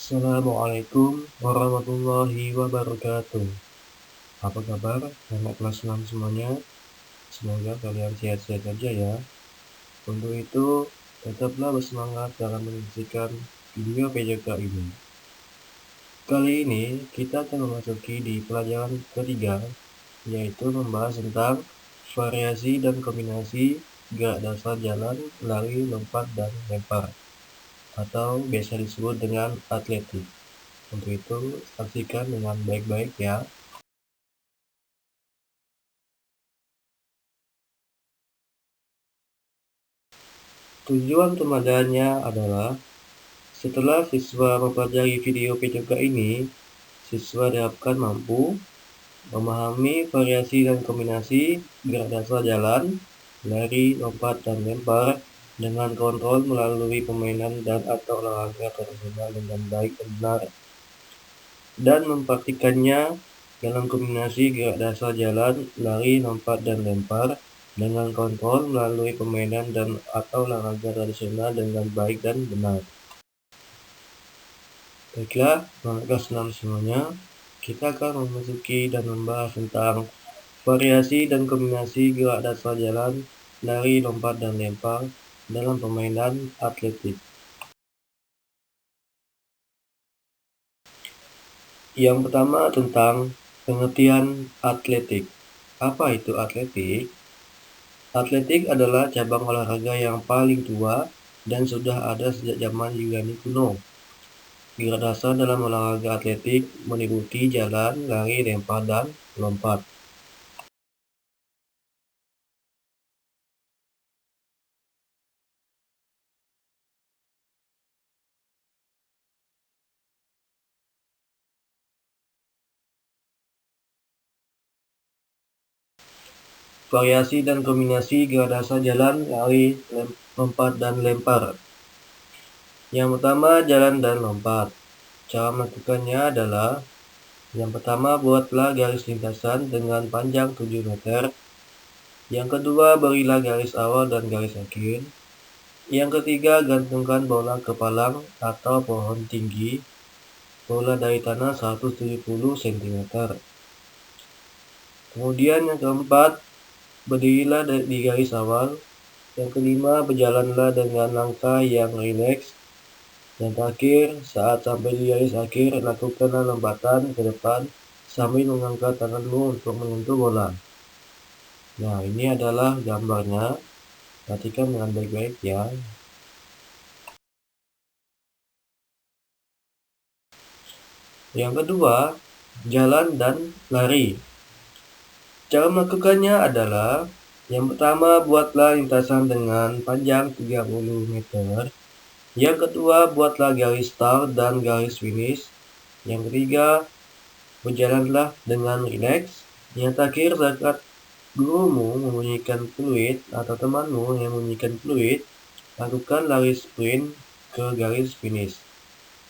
Assalamualaikum warahmatullahi wabarakatuh. Apa kabar anak kelas 6 semuanya? Semoga kalian sehat-sehat aja ya. Untuk itu, tetaplah bersemangat dalam menyelesaikan video PJK ini. Kali ini kita akan memasuki di pelajaran ketiga, yaitu membahas tentang variasi dan kombinasi gerak dasar jalan, lari, lompat, dan lempar, atau biasa disebut dengan atletik. Untuk itu, saksikan dengan baik-baik ya. Tujuan pembelajarannya adalah, setelah siswa mempelajari video PJK ini, siswa diharapkan mampu memahami variasi dan kombinasi gerak dasar jalan, lari, lompat, dan lempar dengan kontrol melalui permainan dan atau olahraga tradisional dengan baik dan benar, dan mempraktikkannya dalam kombinasi gerak dasar jalan, lari, lompat, dan lempar dengan kontrol melalui permainan dan atau olahraga tradisional dengan baik dan benar. Baiklah, kelas 6 semuanya, kita akan memasuki dan membahas tentang variasi dan kombinasi gerak dasar jalan, lari, lompat, dan lempar dalam permainan atletik. Yang pertama tentang pengertian atletik. Apa itu atletik? Atletik adalah cabang olahraga yang paling tua dan sudah ada sejak zaman Yunani kuno. Gerak dasar dalam olahraga atletik meliputi jalan, lari, lempar, dan lompat. Variasi dan kombinasi gerak dasar jalan, lari, lompat, dan lempar. Yang pertama, jalan dan lompat. Cara melakukannya adalah, yang pertama, buatlah garis lintasan dengan panjang 7 meter. Yang kedua, berilah garis awal dan garis akhir. Yang ketiga, gantungkan bola ke palang atau pohon tinggi, bola dari tanah 170 cm. Kemudian yang keempat, berdirilah di garis awal. Yang kelima, berjalanlah dengan langkah yang rileks. Yang terakhir, saat sampai di garis akhir, lakukanlah lompatan ke depan sambil mengangkat tanganmu untuk menyentuh bola. Nah, ini adalah gambarnya. Perhatikan dengan baik-baik ya. Yang kedua, jalan dan lari. Cara melakukannya adalah, yang pertama, buatlah lintasan dengan panjang 30 meter. Yang kedua, buatlah garis start dan garis finish. Yang ketiga, berjalanlah dengan rileks. Yang terakhir, saat gurumu membunyikan peluit atau temanmu yang membunyikan peluit, lakukan lari sprint ke garis finish.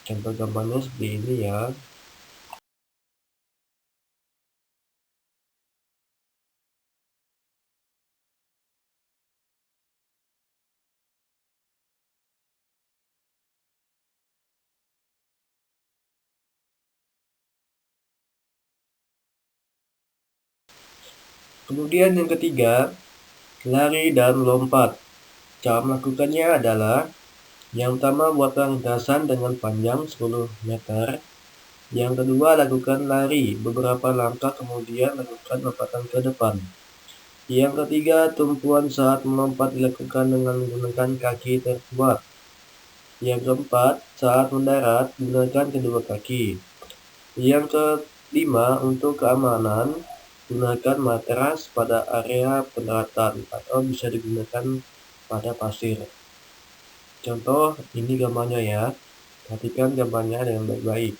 Contoh gambarnya seperti ini ya. Kemudian yang ketiga, lari dan lompat. Cara melakukannya adalah, yang pertama, buatlah lintasan dengan panjang 10 meter. Yang kedua, lakukan lari beberapa langkah, kemudian lakukan lompatan ke depan. Yang ketiga, tumpuan saat melompat dilakukan dengan menggunakan kaki terkuat. Yang keempat, saat mendarat, gunakan kedua kaki. Yang kelima, untuk keamanan, gunakan matras pada area pendaratan atau bisa digunakan pada pasir. Contoh, ini gambarnya ya. Perhatikan gambarnya dengan baik-baik.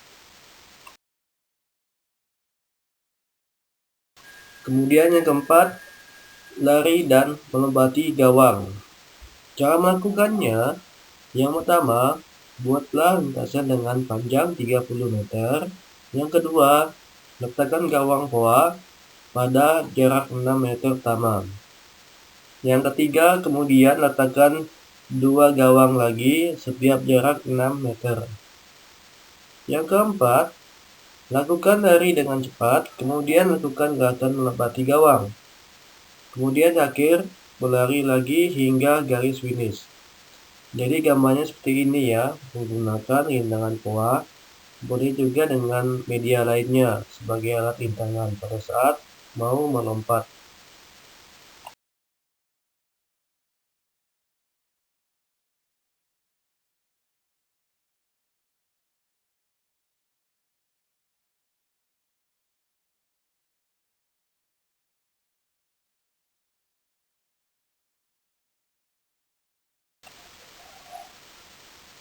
Kemudian yang keempat, lari dan melompati gawang. Cara melakukannya, yang pertama, buatlah lintasan dengan panjang 30 meter. Yang kedua, letakkan gawang bola pada jarak 6 meter pertama. Yang ketiga, kemudian letakkan 2 gawang lagi setiap jarak 6 meter. Yang keempat, lakukan lari dengan cepat, kemudian lakukan gerakan melewati gawang. Kemudian akhir, berlari lagi hingga garis finish. Jadi gambarnya seperti ini ya, menggunakan rintangan poa, boleh juga dengan media lainnya sebagai alat rintangan pada saat mau melompat.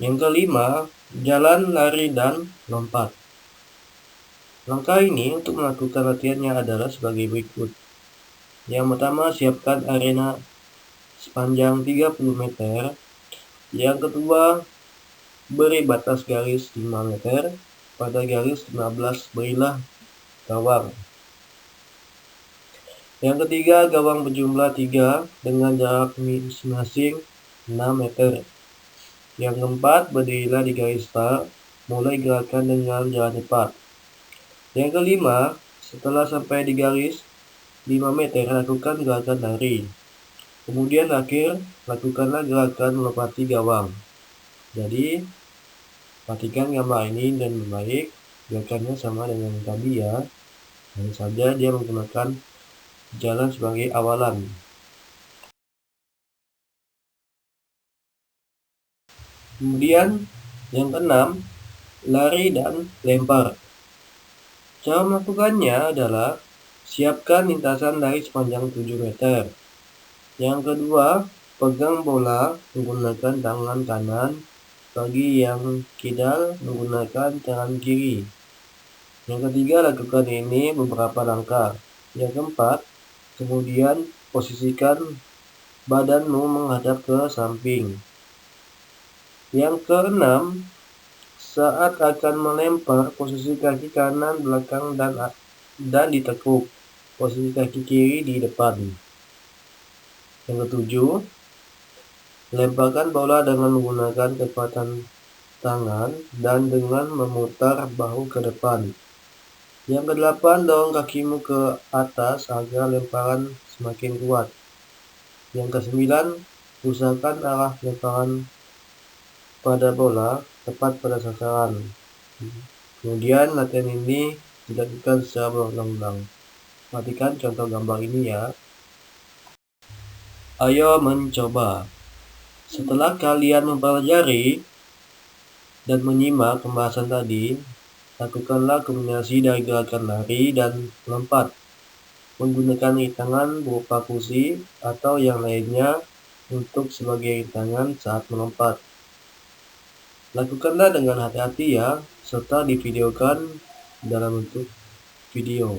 Yang kelima, jalan, lari, dan lompat. Langkah ini untuk melakukan latihannya adalah sebagai berikut. Yang pertama, siapkan arena sepanjang 30 meter. Yang kedua, beri batas garis 5 meter. Pada garis 15 berilah gawang. Yang ketiga, gawang berjumlah 3 dengan jarak masing-masing 6 meter. Yang keempat, berdirilah di garis start, mulai gerakan dengan jalan cepat. Yang kelima, setelah sampai di garis 5 meter, lakukan gerakan lari. Kemudian akhir, lakukanlah gerakan melompati gawang. Jadi, perhatikan gambar ini dan baik, gerakannya sama dengan tadi ya. Hanya saja dia menggunakan jalan sebagai awalan. Kemudian yang keenam, lari dan lempar. Cara melakukannya adalah siapkan lintasan lari sepanjang 7 meter. Yang kedua, pegang bola menggunakan tangan kanan, bagi yang kidal menggunakan tangan kiri. Yang ketiga, lakukan ini beberapa langkah. Yang keempat, kemudian posisikan badanmu menghadap ke samping. Yang keenam, saat akan melempar, posisi kaki kanan belakang dan ditekuk. Posisi kaki kiri di depan. Yang ketujuh, lemparkan bola dengan menggunakan kekuatan tangan dan dengan memutar bahu ke depan. Yang kedelapan, dorong kakimu ke atas agar lemparan semakin kuat. Yang kesembilan, usahakan arah lemparan pada bola tepat pada sasaran. Kemudian latihan ini dilakukan secara berulang-ulang. Perhatikan contoh gambar ini ya. Ayo mencoba. Setelah kalian mempelajari dan menyimak pembahasan tadi, lakukanlah kombinasi dari gerakan lari dan lompat menggunakan rintangan berupa kursi atau yang lainnya untuk sebagai rintangan saat melompat. Lakukanlah dengan hati-hati ya, serta divideokan dalam bentuk video.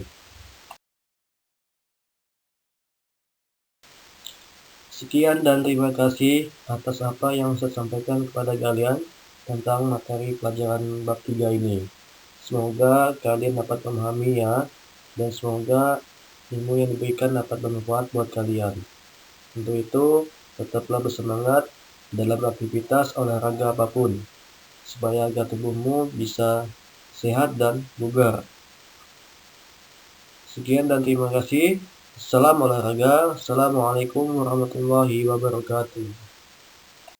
Sekian dan terima kasih atas apa yang saya sampaikan kepada kalian tentang materi pelajaran bab 3 ini. Semoga kalian dapat memahami ya, dan semoga ilmu yang diberikan dapat bermanfaat buat kalian. Untuk itu, tetaplah bersemangat dalam aktivitas olahraga apapun, supaya agar tubuhmu bisa sehat dan bugar. Sekian dan terima kasih. Salam olahraga. Assalamualaikum warahmatullahi wabarakatuh.